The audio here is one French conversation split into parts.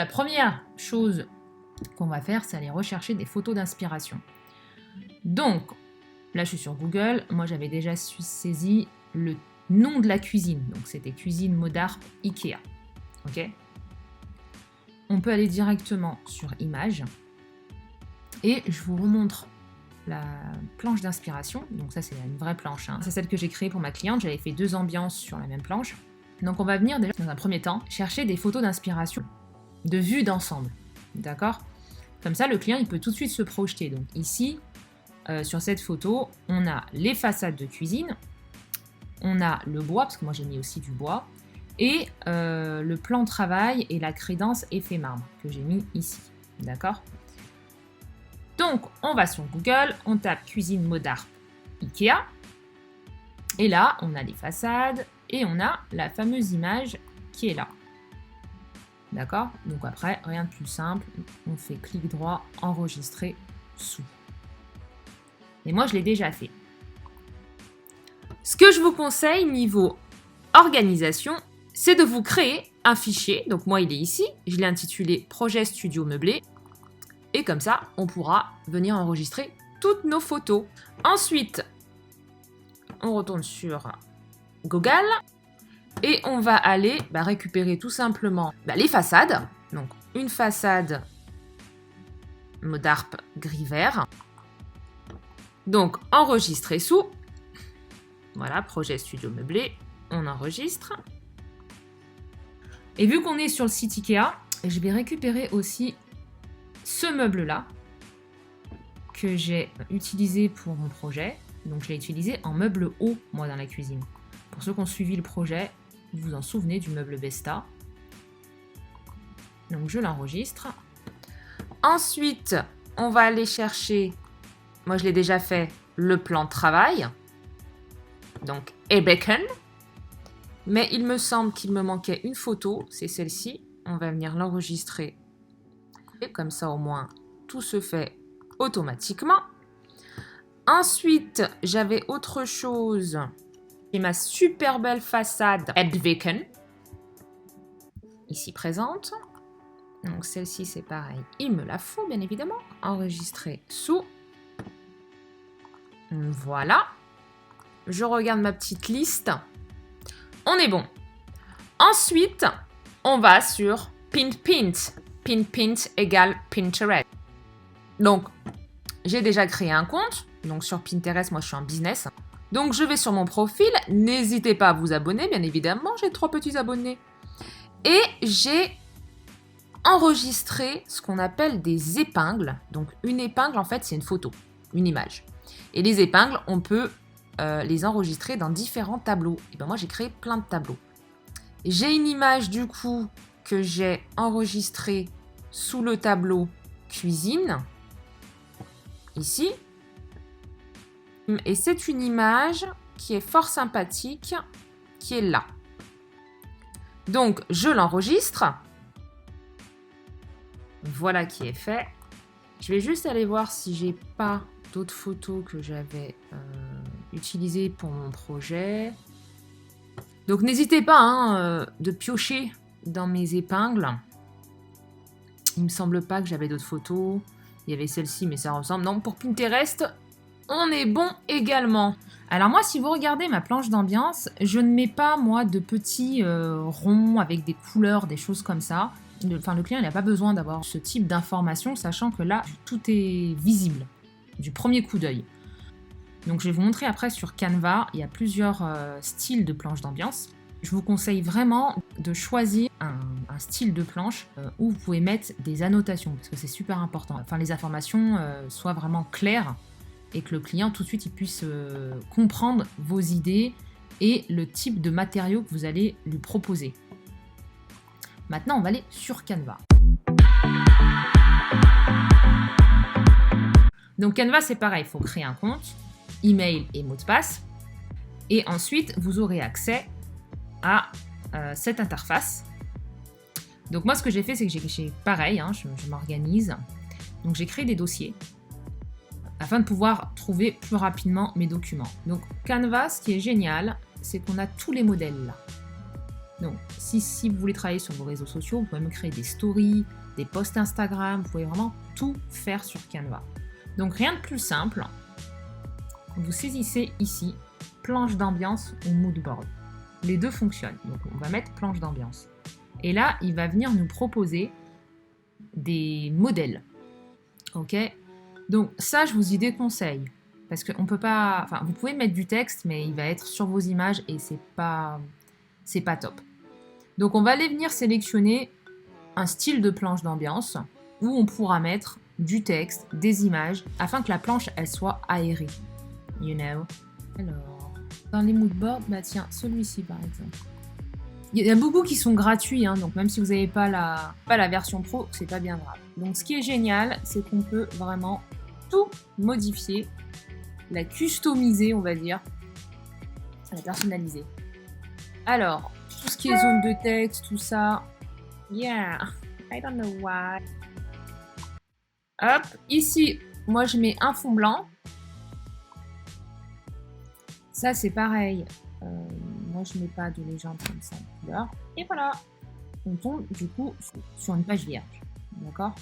la première chose qu'on va faire, c'est aller rechercher des photos d'inspiration. Donc, là je suis sur Google, moi j'avais déjà saisi le nom de la cuisine, donc c'était cuisine Modarp Ikea. Ok. On peut aller directement sur Images et je vous remontre la planche d'inspiration. Donc ça c'est une vraie planche, hein. C'est celle que j'ai créée pour ma cliente, j'avais fait 2 ambiances sur la même planche. Donc on va venir déjà dans un premier temps chercher des photos d'inspiration, de vue d'ensemble, d'accord? Comme ça le client il peut tout de suite se projeter. Donc ici, sur cette photo, on a les façades de cuisine, on a le bois, parce que moi j'ai mis aussi du bois, et le plan de travail et la crédence effet marbre que j'ai mis ici, d'accord? Donc, on va sur Google, on tape cuisine Modarp Ikea, et là, on a les façades, et on a la fameuse image qui est là. D'accord? Donc après, rien de plus simple, on fait clic droit, enregistrer sous. Et moi, je l'ai déjà fait. Ce que je vous conseille niveau organisation, c'est de vous créer un fichier. Donc moi, il est ici, je l'ai intitulé Projet Studio Meublé. Et comme ça, on pourra venir enregistrer toutes nos photos. Ensuite, on retourne sur Google et on va aller récupérer tout simplement les façades. Donc, une façade Modarp gris-vert. Donc, enregistrer sous. Voilà, Projet Studio Meublé. On enregistre. Et vu qu'on est sur le site Ikea, je vais récupérer aussi ce meuble-là que j'ai utilisé pour mon projet. Donc je l'ai utilisé en meuble haut, moi, dans la cuisine. Pour ceux qui ont suivi le projet, vous vous en souvenez du meuble Vesta. Donc je l'enregistre. Ensuite, on va aller chercher, moi je l'ai déjà fait, le plan de travail. Donc Bacon. Mais il me semble qu'il me manquait une photo, c'est celle-ci. On va venir l'enregistrer. Et comme ça, au moins, tout se fait automatiquement. Ensuite, j'avais autre chose. Et ma super belle façade Bacon. Ici présente. Donc celle-ci, c'est pareil. Il me la faut, bien évidemment. Enregistrer sous. Voilà. Je regarde ma petite liste. On est bon. Ensuite, on va sur Pinterest. Pinterest égale Pinterest. Donc, j'ai déjà créé un compte. Donc, sur Pinterest, moi, je suis en business. Donc, je vais sur mon profil. N'hésitez pas à vous abonner, bien évidemment. J'ai 3 petits abonnés. Et j'ai enregistré ce qu'on appelle des épingles. Donc, une épingle, en fait, c'est une photo, une image. Et les épingles, on peut les enregistrer dans différents tableaux. Et ben moi, j'ai créé plein de tableaux. J'ai une image, du coup, que j'ai enregistrée sous le tableau cuisine, ici. Et c'est une image qui est fort sympathique, qui est là. Donc, je l'enregistre. Voilà qui est fait. Je vais juste aller voir si j'ai pas d'autres photos que j'avais utilisées pour mon projet. Donc, n'hésitez pas de piocher dans mes épingles. Il me semble pas que j'avais d'autres photos. Il y avait celle-ci, mais ça ressemble. Non, pour Pinterest, on est bon également. Alors moi, si vous regardez ma planche d'ambiance, je ne mets pas, moi, de petits ronds avec des couleurs, des choses comme ça. Le client, il n'a pas besoin d'avoir ce type d'informations, sachant que là, tout est visible, du premier coup d'œil. Donc je vais vous montrer après sur Canva, il y a plusieurs styles de planche d'ambiance. Je vous conseille vraiment de choisir un style de planche où vous pouvez mettre des annotations, parce que c'est super important. Enfin, les informations soient vraiment claires et que le client, tout de suite, il puisse comprendre vos idées et le type de matériaux que vous allez lui proposer. Maintenant, on va aller sur Canva. Donc Canva, c'est pareil, il faut créer un compte, email et mot de passe. Et ensuite, vous aurez accès à cette interface. Donc moi, ce que j'ai fait, c'est que j'ai pareil, je m'organise. Donc j'ai créé des dossiers afin de pouvoir trouver plus rapidement mes documents. Donc Canva, ce qui est génial, c'est qu'on a tous les modèles là. Donc, si vous voulez travailler sur vos réseaux sociaux, vous pouvez me créer des stories, des posts Instagram, vous pouvez vraiment tout faire sur Canva. Donc, rien de plus simple. Vous saisissez ici planche d'ambiance ou mood board. Les deux fonctionnent. Donc, on va mettre planche d'ambiance. Et là, il va venir nous proposer des modèles. Ok? Donc, ça, je vous y déconseille. Parce qu'on peut pas... Enfin, vous pouvez mettre du texte, mais il va être sur vos images et c'est pas top. Donc, on va aller venir sélectionner un style de planche d'ambiance où on pourra mettre du texte, des images, afin que la planche, elle soit aérée. You know? Alors, dans les moodboards, bah tiens, celui-ci par exemple. Il y a beaucoup qui sont gratuits, hein, donc même si vous n'avez pas la version pro, c'est pas bien grave. Donc ce qui est génial, c'est qu'on peut vraiment tout modifier, la customiser, on va dire, la personnaliser. Alors, tout ce qui est zone de texte, tout ça, yeah, I don't know why. Hop, ici, moi je mets un fond blanc. Ça c'est pareil. Moi je mets pas de légende comme ça en couleur. Et voilà, on tombe du coup sur une page vierge. D'accord?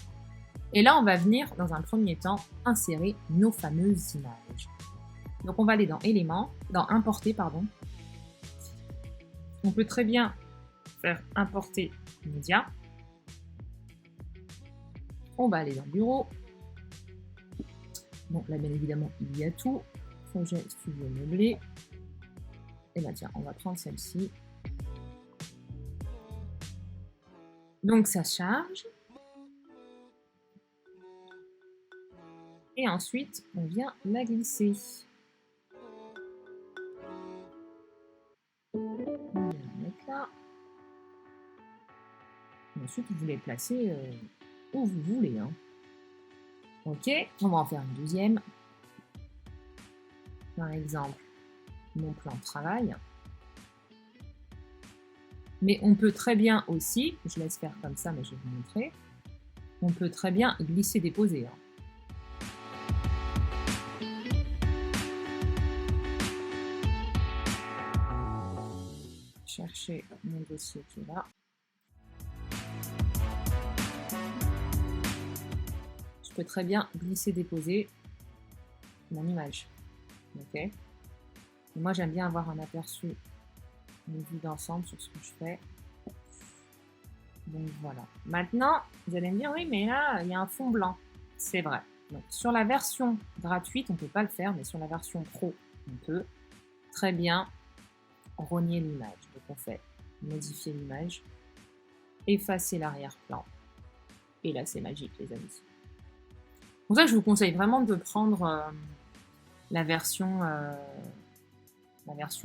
Et là on va venir dans un premier temps insérer nos fameuses images. Donc on va aller dans éléments, dans importer pardon. On peut très bien faire importer média. On va aller dans bureau. Donc là bien évidemment il y a tout. Projet studio meublé. Et bien tiens, on va prendre celle-ci. Donc ça charge. Et ensuite, on vient la glisser. On vient la mettre là. Et ensuite, vous les placez où vous voulez. Hein. Ok, on va en faire une deuxième. Par exemple, mon plan de travail. Mais on peut très bien aussi, je laisse faire comme ça, mais je vais vous montrer, on peut très bien glisser-déposer. Hein. Chercher mon dossier qui est là. Je peux très bien glisser-déposer mon image. Ok. Et moi, j'aime bien avoir un aperçu, une vue d'ensemble sur ce que je fais. Donc voilà. Maintenant, vous allez me dire, oui, mais là, il y a un fond blanc. C'est vrai. Donc, sur la version gratuite, on ne peut pas le faire, mais sur la version pro, on peut très bien rogner l'image. Donc on fait modifier l'image, effacer l'arrière-plan. Et là, c'est magique, les amis. C'est pour ça que je vous conseille vraiment de prendre la version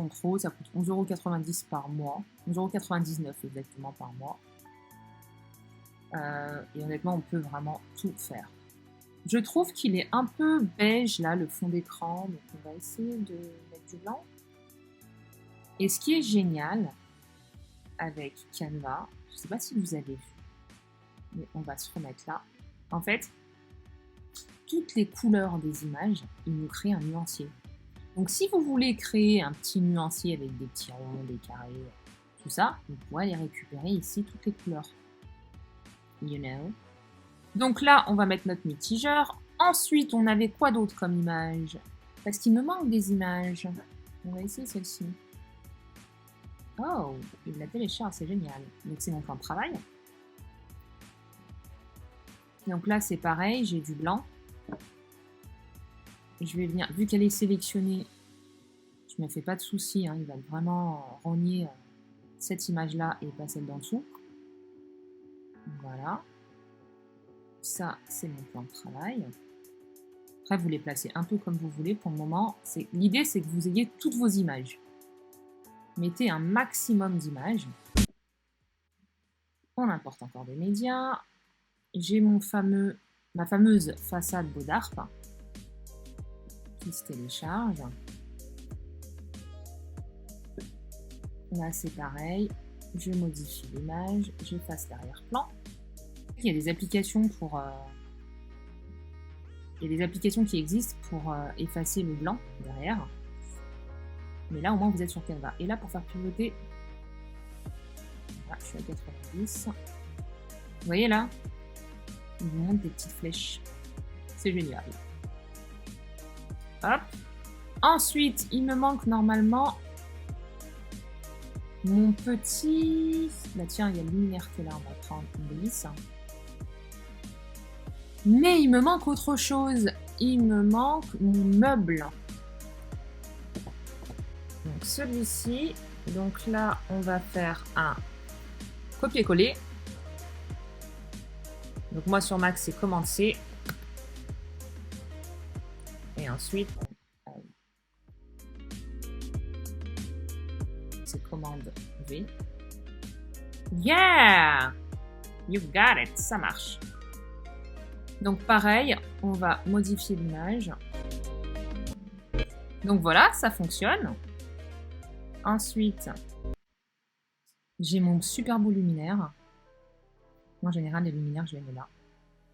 pro. Ça coûte 11,90 € par mois. 11,99 € exactement par mois. Et honnêtement, on peut vraiment tout faire. Je trouve qu'il est un peu beige, là, le fond d'écran. Donc, on va essayer de mettre du blanc. Et ce qui est génial avec Canva, je ne sais pas si vous avez vu, mais on va se remettre là. En fait, toutes les couleurs des images, il nous crée un nuancier. Donc, si vous voulez créer un petit nuancier avec des petits ronds, des carrés, tout ça, vous pourrez aller récupérer ici toutes les couleurs. You know. Donc là, on va mettre notre mitigeur. Ensuite, on avait quoi d'autre comme image? Parce qu'il me manque des images. On va essayer celle-ci. Oh, il la télécharge, c'est génial. Donc c'est mon plan de travail. Donc là, c'est pareil, j'ai du blanc. Et je vais venir, vu qu'elle est sélectionnée, je ne me fais pas de soucis, hein, il va vraiment rogner cette image-là et pas celle d'en dessous. Voilà. Ça, c'est mon plan de travail. Après, vous les placez un peu comme vous voulez. Pour le moment, l'idée, c'est que vous ayez toutes vos images. Mettez un maximum d'images. On importe encore des médias. J'ai ma fameuse façade Beaudarp qui se télécharge. Là, c'est pareil. Je modifie l'image, j'efface l'arrière-plan. Il y a des applications pour... il y a des applications qui existent pour effacer le blanc derrière. Mais là, au moins, vous êtes sur Canva. Et là, pour faire pivoter Voilà, je suis à 90. Vous voyez là? Il vous montre des petites flèches. C'est génial. Hop. Ensuite, il me manque normalement mon petit... Bah tiens, il y a le luminaire qui est là, on va prendre une lisse. Mais il me manque autre chose. Il me manque mon meuble. Donc celui-ci. Donc là, on va faire un copier-coller. Donc moi sur Mac, c'est commande C. Et ensuite, c'est commande V. Yeah! You got it! Ça marche. Donc pareil, on va modifier l'image. Donc voilà, ça fonctionne. Ensuite, j'ai mon super beau luminaire. En général, les luminaires, je les mets là.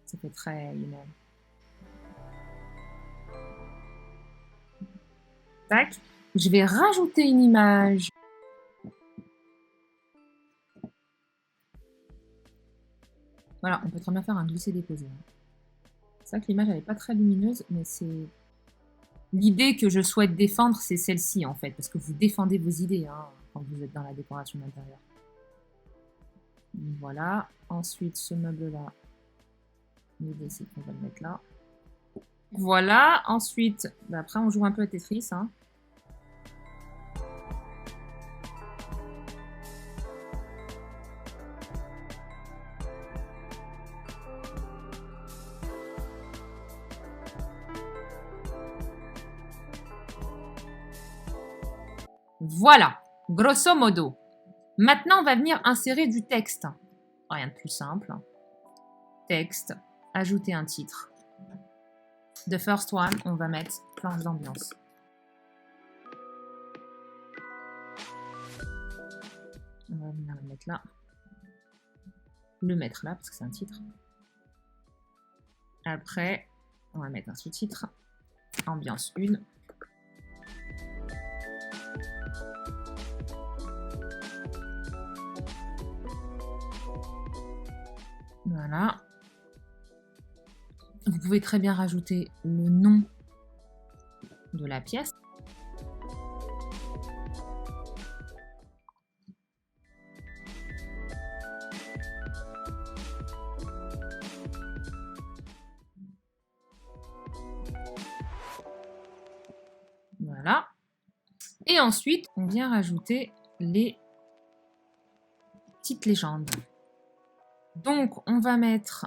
Ça fait très humain. Tac. Je vais rajouter une image. Voilà, on peut très bien faire un glisser-déposer. C'est vrai que l'image, elle n'est pas très lumineuse, mais c'est... L'idée que je souhaite défendre, c'est celle-ci, en fait, parce que vous défendez vos idées hein, quand vous êtes dans la décoration d'intérieur. Voilà. Ensuite, ce meuble-là, l'idée, c'est qu'on va le mettre là. Voilà. Ensuite, bah après, on joue un peu à Tetris. Hein. Voilà, grosso modo. Maintenant, on va venir insérer du texte. Rien de plus simple. Texte, ajouter un titre. The first one, on va mettre planche d'ambiance. On va venir le mettre là. Le mettre là, parce que c'est un titre. Après, on va mettre un sous-titre. Ambiance 1. Voilà. Vous pouvez très bien rajouter le nom de la pièce. Voilà. Et ensuite, on vient rajouter les petites légendes. Donc, on va mettre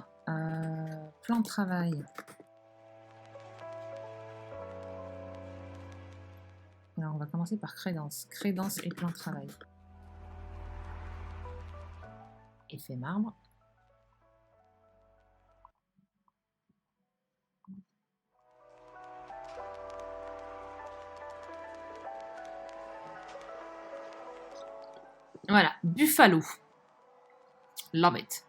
plan de travail. Alors, on va commencer par crédence. Crédence et plan de travail. Effet marbre. Voilà, Buffalo. Love it.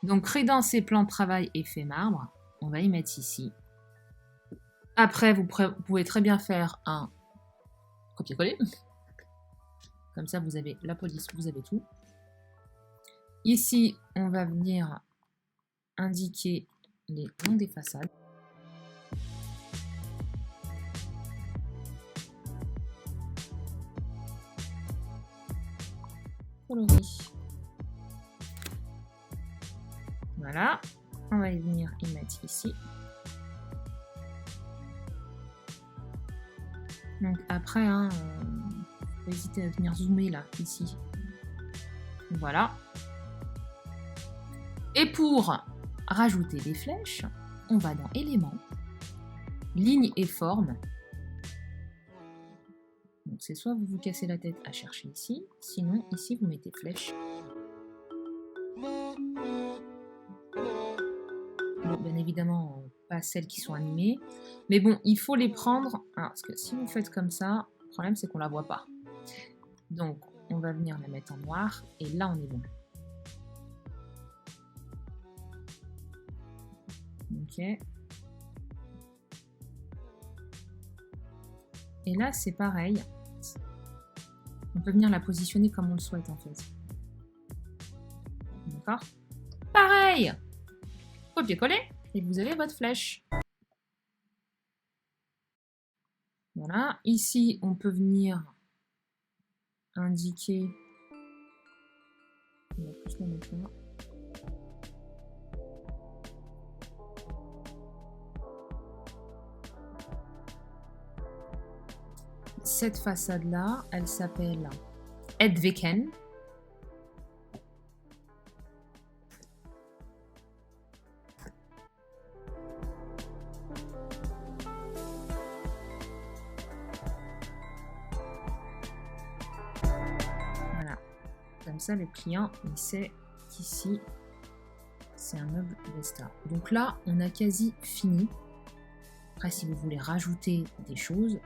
Donc, crédence et plan de travail, effet marbre. On va y mettre ici. Après, vous pouvez très bien faire un copier-coller. Comme ça, vous avez la police, vous avez tout. Ici, on va venir indiquer les noms des façades. Coloris. Voilà. On va venir y mettre ici. Donc après, hein, faut pas hésiter à venir zoomer là, ici. Voilà. Et pour rajouter des flèches, on va dans éléments, ligne et forme. Donc c'est soit vous vous cassez la tête à chercher ici, sinon ici vous mettez flèche. Bon, bien évidemment, pas celles qui sont animées. Mais bon, il faut les prendre, hein, parce que si vous faites comme ça, le problème c'est qu'on la voit pas. Donc, on va venir la mettre en noir, et là on est bon. Ok. Et là, c'est pareil. On peut venir la positionner comme on le souhaite, en fait. d'accord? Pareil, copier-coller, et vous avez votre flèche. Voilà, ici, on peut venir indiquer... On va plus la mettre là. Cette façade-là, elle s'appelle Edviken. Voilà. Comme ça, le client, il sait qu'ici, c'est un meuble Vesta. Donc là, on a quasi fini. Après, si vous voulez rajouter des choses...